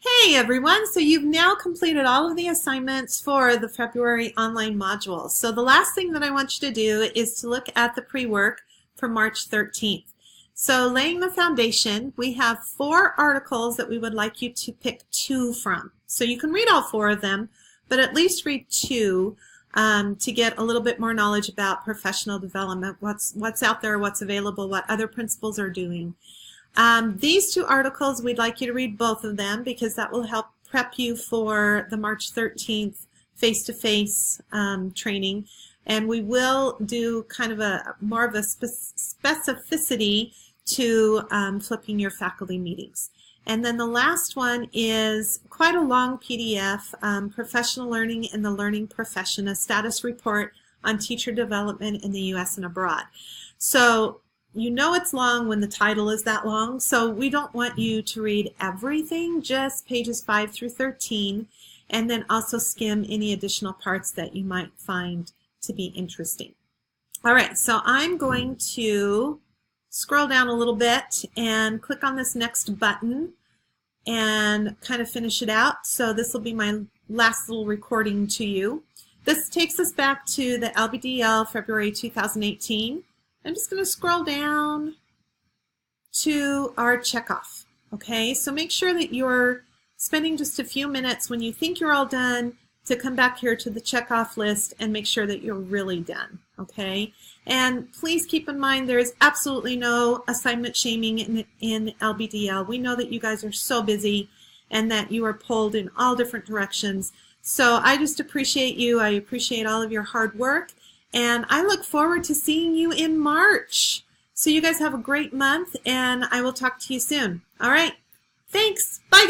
Hey everyone, so you've now completed all of the assignments for the February online modules. So the last thing that I want you to do is to look at the pre-work for March 13th. So laying the foundation, we have 4 articles that we would like you to pick 2 from. So you can read all 4 of them, but at least read 2 to get a little bit more knowledge about professional development, what's out there, what's available, what other principals are doing. These 2 articles, we'd like you to read both of them because that will help prep you for the March 13th face-to-face training. And we will do kind of more of a specificity to flipping your faculty meetings. And then the last one is quite a long PDF, Professional Learning in the Learning Profession, a status report on teacher development in the U.S. and abroad. So you know it's long when the title is that long, so we don't want you to read everything, just pages 5 through 13, and then also skim any additional parts that you might find to be interesting. All right, so I'm going to scroll down a little bit and click on this next button and kind of finish it out. So this will be my last little recording to you. This takes us back to the LBDL February 2018. I'm just going to scroll down to our checkoff. Okay, so make sure that you're spending just a few minutes when you think you're all done to come back here to the checkoff list and make sure that you're really done. Okay, and please keep in mind there is absolutely no assignment shaming in LBDL. We know that you guys are so busy and that you are pulled in all different directions. So I just appreciate you. I appreciate all of your hard work. And I look forward to seeing you in March. So you guys have a great month, and I will talk to you soon. All right. Thanks. Bye.